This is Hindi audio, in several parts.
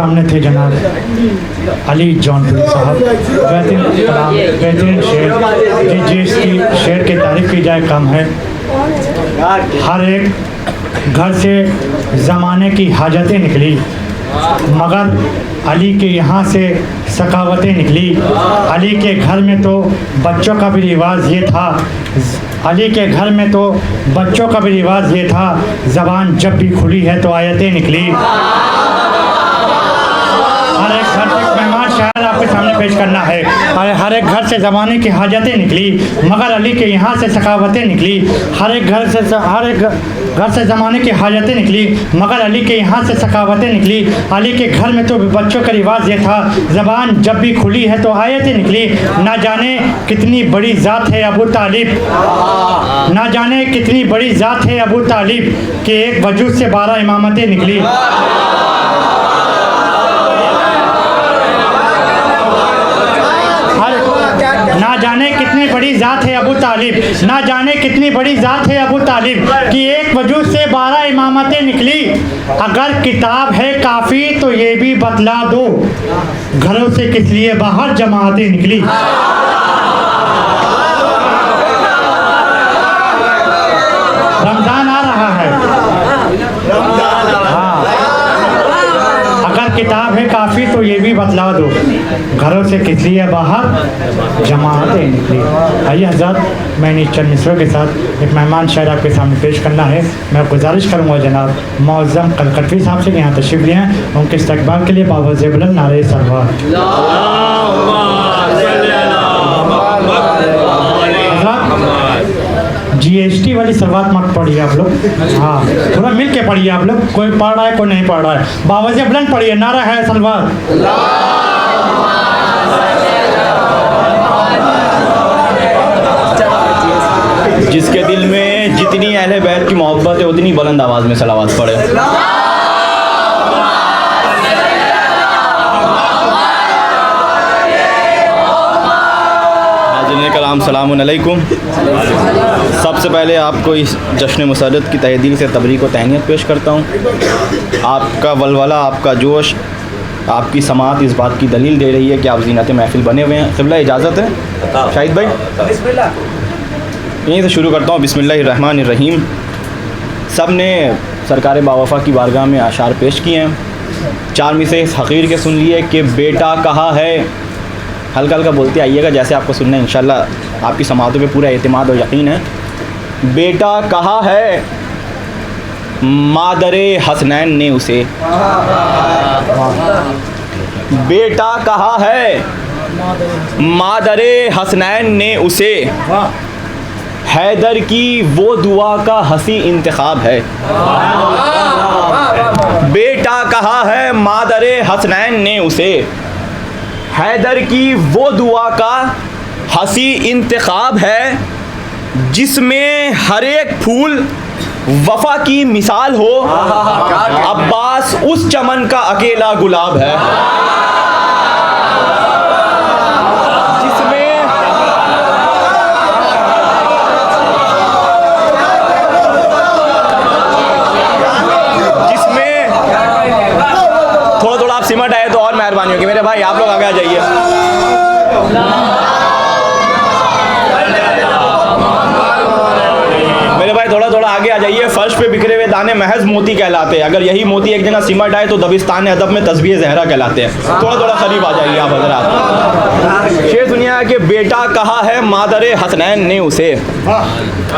सामने थे जनाब अली जौनपुरी साहब, बेहतरीन शेर जिसकी शेर की तारीफ की जाए कम है। हर एक घर से ज़माने की हाजतें निकली, मगर अली के यहाँ से सखावतें निकली। अली के घर में तो बच्चों का भी रिवाज ये था, अली के घर में तो बच्चों का भी रिवाज ये था, ज़बान जब भी खुली है तो आयतें निकली। हर एक घर से मेहमान शायर आपके सामने पेश करना है। हर एक घर से ज़माने की हाजतें निकली, मगर अली के यहाँ से सखावतें निकली। हर एक घर से ज़माने की हाजतें निकली, मगर अली के यहाँ से सखावतें निकली। अली के घर में तो बच्चों का रिवाज ये था, ज़बान जब भी खुली है तो आयतें निकली। ना जाने कितनी बड़ी ज़ात है अबू तालिब, ना जाने कितनी बड़ी ज़ात है अबू तालिब, कि एक वजूद से 12 इमामतें निकली। ना जाने कितनी बड़ी ज़ात है अबू तालिब, ना जाने कितनी बड़ी ज़ात है अबू तालिब, कि एक वजूद से 12 इमामतें निकली। अगर किताब है काफ़ी तो ये भी बतला दो, घरों से किस लिए बाहर जमातें निकली। रमज़ान आ रहा है, हाँ, अगर किताब है काफ़ी तो ये भी बतला दो, घरों से किस लिए बाहर जमातें निकली। आइए हज़रत, मैंने चंद मिसरों के साथ एक मेहमान शायर आपके सामने पेश करना है। मैं गुजारिश करूँगा जनाब मौज़म कलकटवी साहब से यहाँ तशरीफ़ लिए हैं, उनके इस्तक़बाल के लिए बावज़े बुलंद नारे सरवार। GST वाली सलवात मत पढ़िए आप लोग, हाँ, थोड़ा मिल के पढ़िए आप लोग, कोई पढ़ रहा है कोई नहीं पढ़ रहा है। बावज़े बुलंद पढ़िए, नारा है सलवार। जिसके दिल में जितनी अहले बैत की मोहब्बत है उतनी बुलंद आवाज़ में सलावत पढ़े। हाज़िरीन कलाम, सलाम अलैकुम। सबसे पहले आपको इस जश्न मुसर्रत की तहे दिल से तबरीक व तहनीत पेश करता हूँ। आपका वलवला, आपका जोश, आपकी समात इस बात की दलील दे रही है कि आप ज़ीनत महफिल बने हुए हैं। क़िबला इजाज़त है शाहिद भाई, यहीं से शुरू करता हूँ। बिस्मिल्लाहिर्रहमानिर्रहीम। सब ने सरकार बावफ़ा की बारगाह में अशार पेश किए हैं। 4 में से इस हक़ीर के सुन लिए कि बेटा कहा है, हल्का हल्का बोलते आइएगा जैसे आपको सुनना है, इंशाल्लाह आपकी समातों पे पूरा एतमाद और यकीन है। बेटा कहा है मादरे हसनैन ने उसे, बेटा कहा है मादरे हसनैन ने उसे, हैदर की वो दुआ का हंसी इंतखाब है। बेटा कहा है मादरे हसनैन ने उसे, हैदर की वो दुआ का हंसी इंतखाब है, जिसमें हर एक फूल वफा की मिसाल हो, अब्बास उस चमन का अकेला गुलाब है। थोड़ा थोड़ा आप सिमट आए तो और मेहरबानी होगी मेरे भाई, आप लोग आगे आ जाइए। मेरे भाई थोड़ा थोड़ा आगे आ जाइए। फर्श पे बिखरे हुए दाने महज मोती कहलाते हैं, अगर यही मोती एक जगह सिमट आए तो दबिस्तान अदब में तस्बीह ज़हरा कहलाते हैं। थोड़ा थोड़ा करीब आ जाइए आप हज़रात। शेर दुनिया के बेटा कहा है मादरे हसनैन ने उसे,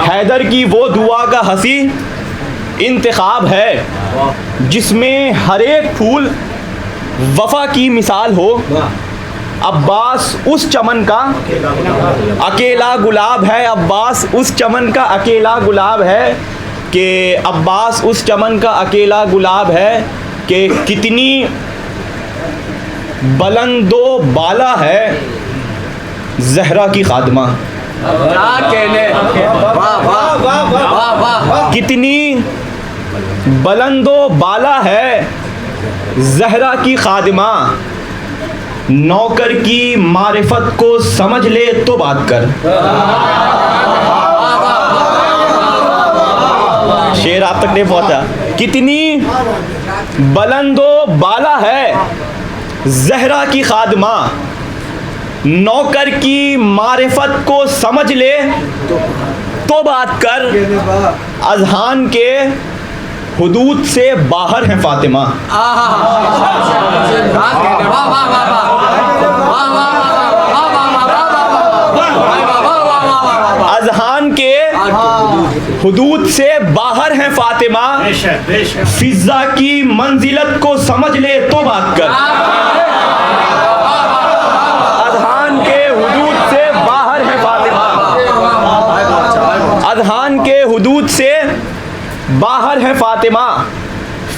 हैदर की वो दुआ का हंसी इंतखाब है, जिसमें हर एक फूल वफा की मिसाल हो, अब्बास उस चमन का अकेला गुलाब है। अब्बास उस चमन का अकेला गुलाब है, कि अब्बास उस चमन का अकेला गुलाब है, कि कितनी बुलंदो बाला है ज़हरा की खादमा। कितनी बुलंदो बाला है ज़हरा की खादिमा, नौकर की मारिफत को समझ ले तो बात कर। शेर आप तक नहीं पहुंचा। कितनी बुलंदो बाला है जहरा की खादमा, नौकर की मारिफत को समझ ले तो बात कर, अजहान के हुदूद से बाहर है फातिमा। अजहान के हुदूद से बाहर है फातिमा, फिजा की मंजिलत को समझ ले तो बात कर। अजहान के हुदूद से बाहर है फातिमा, अजहान के हुदूद से बाहर है फातिमा,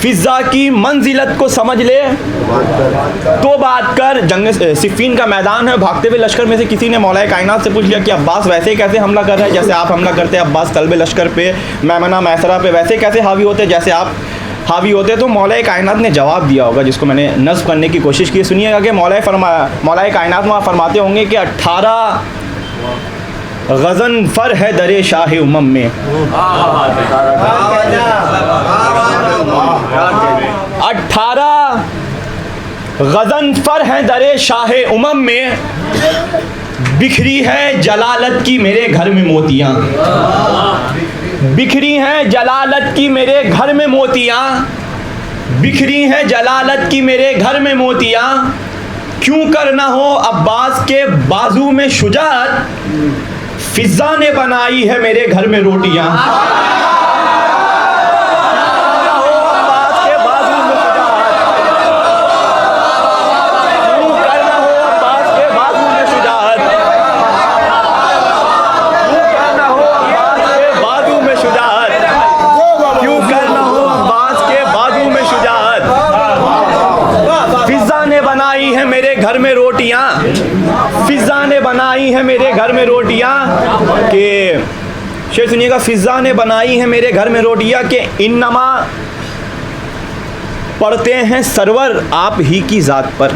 फिजा की मंजिलत को समझ ले तो बात कर। जंग सिफ़ीन का मैदान है, भागते हुए लश्कर में से किसी ने मौलाए कायनात से पूछ लिया कि अब्बास वैसे कैसे हमला कर रहा है जैसे आप हमला करते हैं, अब्बास तलब लश्कर पे, मैमना मैसरा पे वैसे कैसे हावी होते जैसे आप हावी होते। तो मौलाए कायनात ने जवाब दिया होगा जिसको मैंने नस्ब करने की कोशिश की। सुनिएगा कि मौलाए कायनात वहाँ फरमाते होंगे कि 18 गज़नफ़र है दरे शाह उमम में, 18 गज़नफ़र है दरे शाह उमम में, बिखरी है जलालत की मेरे घर में मोतियाँ, बिखरी हैं जलालत की मेरे घर में मोतियाँ, बिखरी हैं जलालत की मेरे घर में मोतियाँ, क्यों कर ना हो अब्बास के बाजू में शुजाअत, फिजा ने बनाई है मेरे घर में रोटियां। घर में रोटियां, फिजा ने बनाई है मेरे घर में रोटियां के शेर सुनिएगा, फिजा ने बनाई है मेरे घर में रोटियां के इन्नमा पढ़ते हैं सरवर आप ही की ज़ात पर,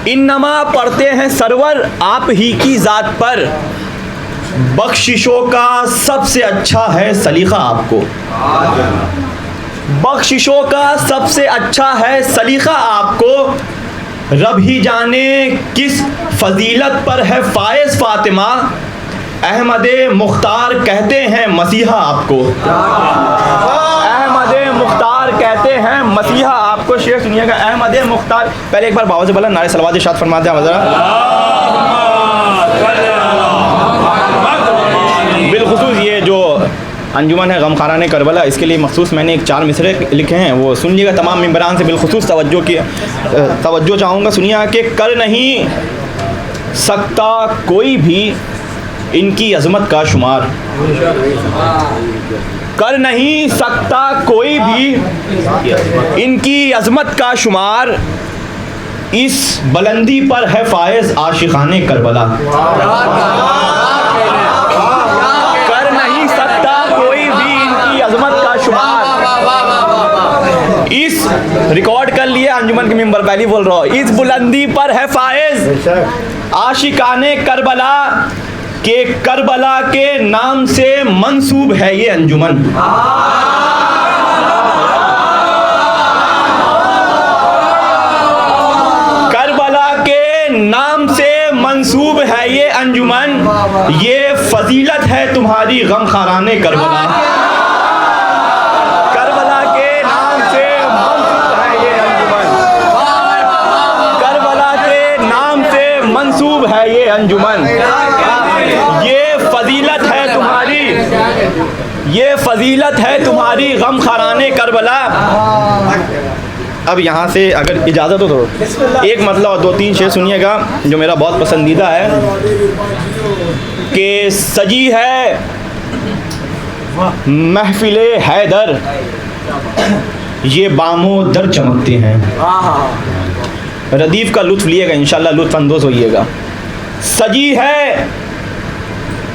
इन्नमा पढ़ते हैं सरवर आप ही की ज़ात पर, बख्शिशों का सबसे अच्छा है सलीका आपको, बख्शिशों का सबसे अच्छा है सलीका आपको, रब ही जाने किस फजीलत पर है फायज़ फातिमा, अहमद मुख्तार कहते हैं मसीहा आपको, अहमद मुख्तार कहते हैं मसीहा आपको। शेर सुनिएगा, अहमद मुख्तार, पहले एक बार बाबा से बोला नारे सलवात इरशाद फरमाते हैं ज़रा। बिलखुसूस ये जो अंजुमन है गमखाराने करबला, इसके लिए मखसूस मैंने 4 मिसरे लिखे हैं, वो सुनिएगा तमाम मेंबरान से बिलखुसूस तवज्जो चाहूँगा। सुनिए कि कर नहीं सकता कोई भी इनकी अज़मत का शुमार, कर नहीं सकता कोई भी इनकी अज़मत का शुमार, इस बुलंदी पर है फायज़ आशिक़ाने करबला, कर नहीं सकता कोई भी इनकी अज़मत का शुमार, इस रिकॉर्ड कर लिए अंजुमन के मेंबर, पहली बोल रहा हूँ, इस बुलंदी पर है फायज़ आशिक़ाने करबला के करबला के नाम से मंसूब है ये अंजुमन, करबला के नाम से मंसूब है ये अंजुमन, ये फजीलत है तुम्हारी गमखाराने करबला, करबला के नाम से मंसूब है ये अंजुमन, करबला के नाम से मंसूब है ये अंजुमन, ये फजीलत है तुम्हारी, ये फजीलत है तुम्हारी गमखाराने करबला। अब यहाँ से अगर इजाज़त हो तो एक मतलब और 2-3 शेर सुनिएगा जो मेरा बहुत पसंदीदा है कि सजी है महफिले हैदर, ये बामो दर चमकते हैं, रदीफ़ का लुत्फ़ लिएगा इंशाल्लाह, लुत्फ़ अंदोज़ होइएगा। सजी है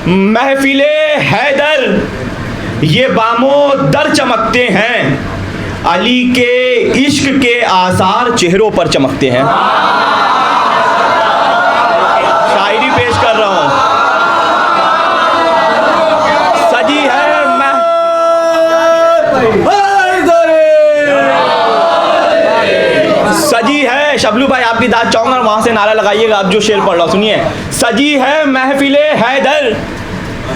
महफिले हैदर, ये बामो दर चमकते हैं, अली के इश्क के आसार चेहरों पर चमकते हैं। शायरी पेश कर रहा हूँ। सजी है वहां से नारा लगाइएगा। अब जो शेर पढ़ रहा हूं सुनिए। सजी है महफिले हैदर,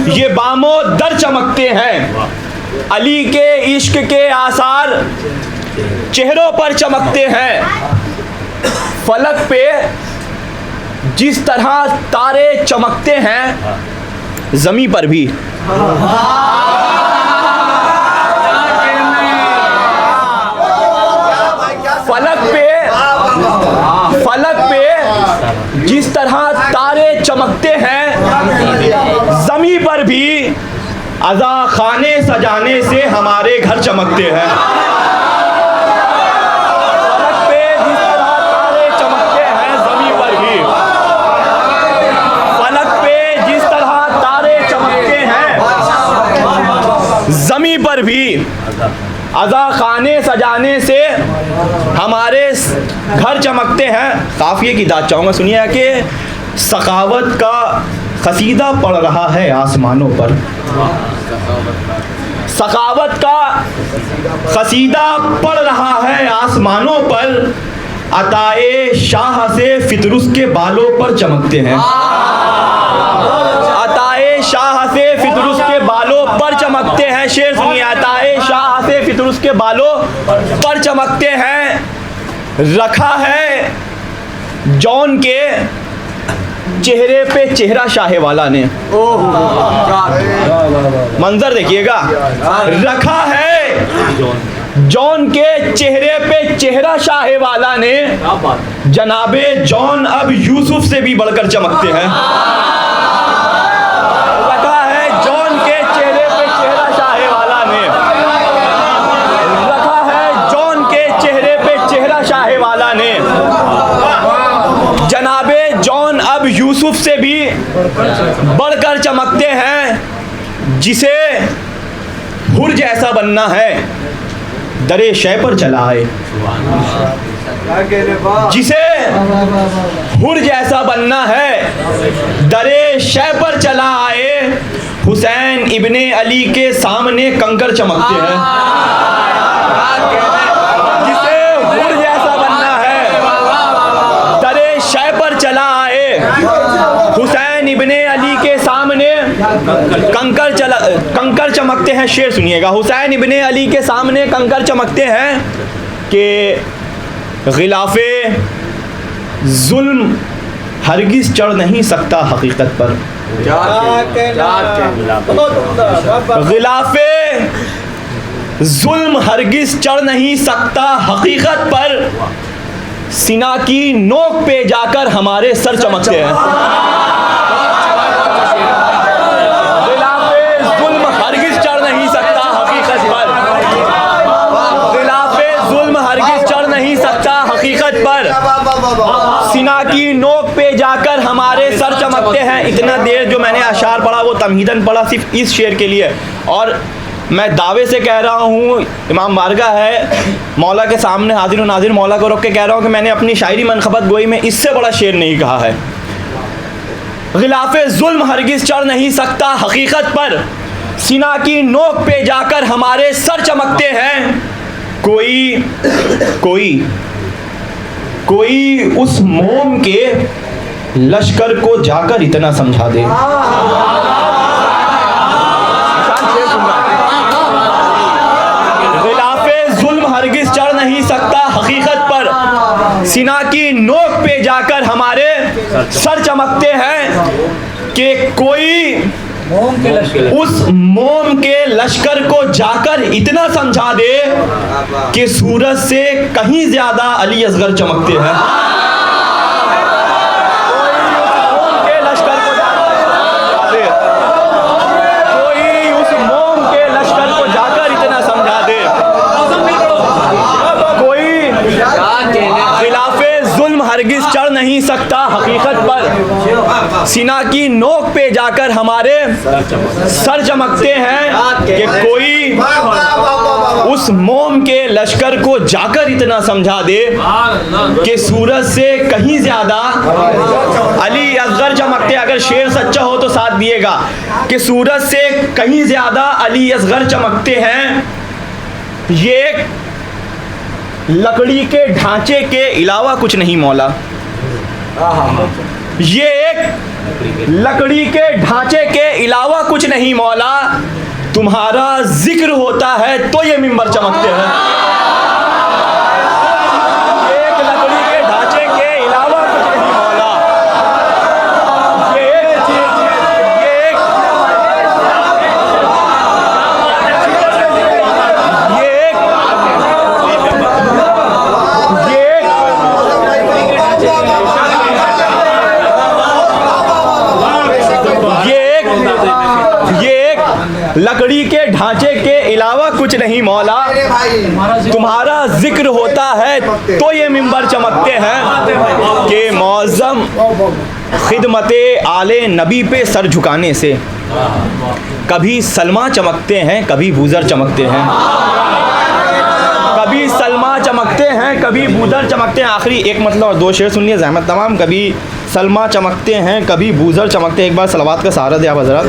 ये बामो दर चमकते हैं, अली के इश्क के आसार चेहरों पर चमकते हैं, फलक पे जिस तरह तारे चमकते हैं जमी पर भी। फलक पे जिस तरह तारे चमकते हैं जमी पर भी, अज़ा खाने सजाने से हमारे घर चमकते हैं। फलक पे जिस तरह तारे चमकते हैं जमी पर भी, फलक पे जिस तरह तारे चमकते हैं जमी पर भी, अज़ा खाने सजाने से हमारे घर चमकते हैं। काफिये की दाद चाहूँगा सुनिए कि सखावत का कसीदा पढ़ रहा है आसमानों पर, सखावत का कसीदा पढ़ रहा है आसमानों पर, अताए शाह से फितरुस के बालों पर चमकते हैं। अताए शाह से फितरुस के बालों पर चमकते हैं। शेर सुनिए। अताए शाह से फितरुस के बालों पर चमकते हैं। रखा है जौन के चेहरे पे चेहरा शाहे वाला ने। मंजर देखिएगा। रखा है जौन के चेहरे पे चेहरा शाहे वाला ने, जनाबे जौन अब यूसुफ से भी बढ़कर चमकते हैं। रखा है जौन के चेहरे पे चेहरा शाहे वाला ने, रखा है जौन के चेहरे पे चेहरा शाहे वाला ने, जनाबे जौन अब यूसुफ से भी बढ़कर चमकते हैं। जिसे हुर जैसा बनना है दरे शय पर चला आए, जिसे हुर जैसा बनना है दरे शय पर चला आए, हुसैन इब्ने अली के सामने कंकर चमकते हैं। जिसे हुर जैसा बनना है दरे शय पर चला आए, हुसैन इब्ने अली के सामने कंकर चमकते हैं। शेर सुनिएगा। हुसैन इब्ने अली के सामने कंकर चमकते हैं कि गिलाफे जुल्म हरगिज चढ़ नहीं सकता हकीकत पर। गिलाफे जुल्म हरगिज चढ़ नहीं सकता हकीकत पर, सीना की नोक पे जाकर हमारे सर चमकते हैं। गिलाफे जुल्म हरगिज चढ़ नहीं सकता हकीकत पर, गिलाफे जुल्म हरगिज चढ़ नहीं सकता हकीकत पर, सीना की नोक पे जाकर हमारे सर चमकते हैं। इतना देर जो मैंने अशार पढ़ा वो तमहीदन पढ़ा सिर्फ इस शेर के लिए, और मैं दावे से कह रहा हूँ, इमाम बारगाह है मौला के सामने हाजिर व नाजिर, मौला को रोक के कह रहा हूँ कि मैंने अपनी शायरी मनखबत गोई में इससे बड़ा शेर नहीं कहा है। गिलाफे जुल्म हरगिज चढ़ नहीं सकता हकीकत पर, सीना की नोक पे जाकर हमारे सर चमकते हैं। कोई उस मोम के लश्कर को जाकर इतना समझा दे। हरगिज चढ़ नहीं सकता हकीकत पर, सीना की नोक पे जाकर हमारे सर चमकते हैं। कि कोई उस मोम के लश्कर को जाकर इतना समझा दे कि सूरज से कहीं ज्यादा अली असगर चमकते हैं। कोई उस मोम के लश्कर को जाकर इतना समझा दे, कोई खिलाफे जुल्म हरगिज चढ़ नहीं सकता हकीकत पर, सीना की नोक पे जाकर हमारे सर चमकते हैं। कि कोई उस मोम के लश्कर को जाकर इतना समझा दे कि सूरज से कहीं ज्यादा अली असगर चमकते। अगर शेर सच्चा हो तो साथ दिएगा कि सूरज से कहीं ज्यादा अली असगर चमकते हैं। ये लकड़ी के ढांचे के अलावा कुछ नहीं मौला, ये एक लकड़ी के ढांचे के अलावा कुछ नहीं मौला, तुम्हारा जिक्र होता है तो ये मिंबर चमकते हैं। एक लकड़ी के ढांचे के अलावा कुछ नहीं मौला, लकड़ी के ढांचे के अलावा कुछ नहीं मौला, तुम्हारा जिक्र होता है तो ये मिंबर चमकते हैं। कि मौज़म खिदमते आले नबी पे सर झुकाने से कभी सलमा चमकते हैं, कभी बूज़र चमकते हैं, कभी सलमा चमकते हैं, कभी बूज़र चमकते हैं। आखिरी एक मतलब और दो शेर सुनिए ज़हमत तमाम। कभी सलमा चमकते हैं, कभी बूज़र चमकते हैं। एक बार सलावत का सहारा दे आप हज़रात।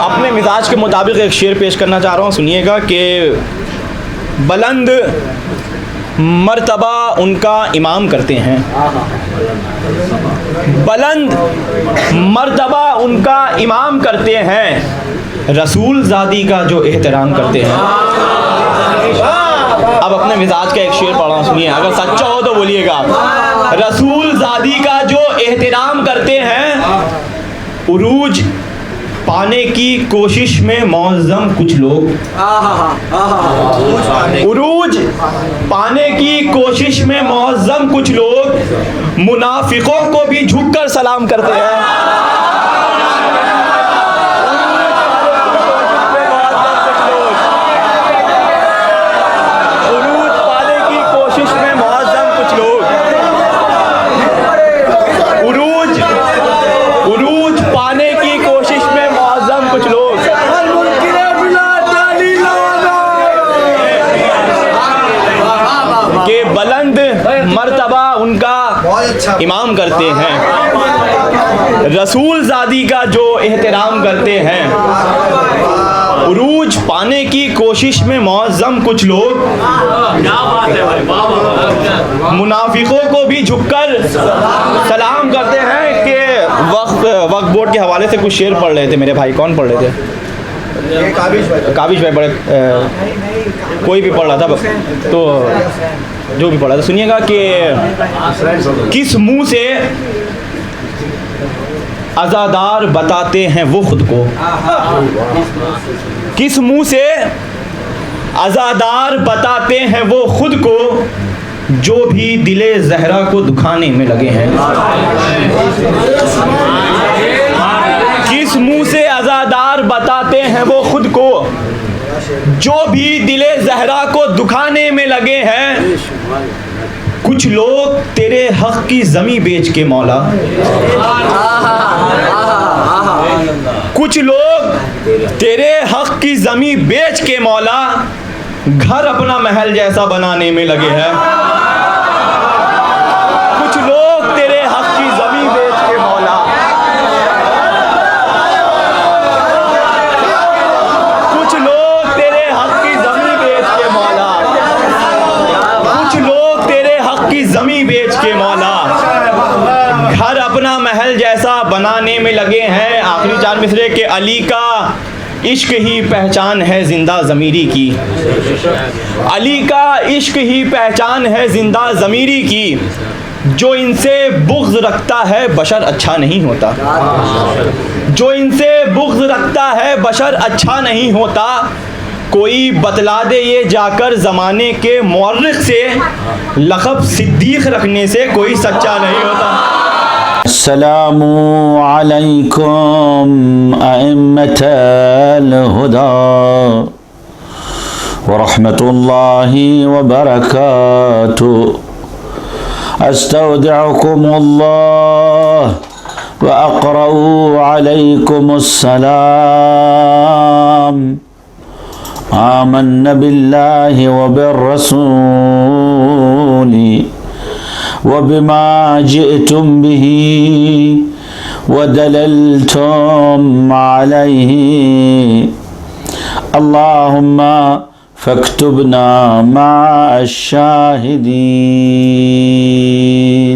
अपने मिजाज के मुताबिक एक शेर पेश करना चाह रहा हूँ, सुनिएगा। कि बुलंद मर्तबा उनका इमाम करते हैं, बुलंद मर्तबा उनका इमाम करते हैं, रसूल ज़ादी का जो एहतराम करते हैं। अब अपने मिजाज का एक शेर पढ़ रहा हूँ, सुनिए, अगर सच्चा हो तो बोलिएगा। रसूल ज़ादी का जो एहतराम करते हैं, उरूज पाने की कोशिश में मौज़म कुछ लोग, उरूज पाने की कोशिश में मौज़म कुछ लोग मुनाफिकों को भी झुककर सलाम करते हैं। मर्तबा उनका इमाम करते हैं, रसूल ज़ादी का जो एहतराम करते हैं, उरूज पाने की कोशिश में मौज़म कुछ लोग मुनाफिकों को भी झुककर सलाम करते हैं। कि वक्त बोर्ड के हवाले से कुछ शेर पढ़ रहे थे मेरे भाई। कौन पढ़ रहे थे? काबिश भाई बड़े कोई भी पढ़ रहा था, तो जो भी पढ़ा था सुनिएगा। कि किस मुंह से अज़ादार बताते हैं वो खुद को, किस मुंह से अज़ादार बताते हैं वो खुद को, जो भी दिले ज़हरा को दुखाने में लगे हैं। किस मुंह से अज़ादार बताते हैं वो खुद को, जो भी दिले ज़हरा को दुखाने में लगे हैं। कुछ लोग तेरे हक़ की ज़मीं बेच के मौला, कुछ लोग तेरे हक़ की ज़मीं बेच के मौला घर अपना महल जैसा बनाने में लगे हैं। कुछ लोग तेरे हक़ की ज़मीं बेच के मौला, कुछ लोग तेरे हक़ की ज़मीं बेच के मौला, कुछ लोग तेरे हक़ की ज़मीं बेच के मौला घर अपना महल जैसा बनाने में लगे हैं। आखिरी चार मिसरे के अली का इश्क ही पहचान है जिंदा ज़मीरी की, अली का इश्क ही पहचान है जिंदा ज़मीरी की। जो इनसे बुग़्ज़ रखता है बशर अच्छा नहीं होता, जो इनसे बुग़्ज़ रखता है बशर अच्छा नहीं होता। कोई बतला दे ये जाकर ज़माने के मुअर्रिख़ से, लक़ब सिद्दीक़ रखने से कोई सच्चा नहीं होता। अस्सलामु अलैकुम अइम्मतल हुदा व रहमतुल्लाहि व बरकातुहू। अस्तौदिउकुमुल्लाह व अक़रउ अलैकुमुस्सलाम। आमन्ना बिल्लाहि व बिर्रसूली वबिमा जिअतुम बिही वदललतुम अलैहि। अल्लाहुम्मा फक्तुबना मा अश-शाहिदीन।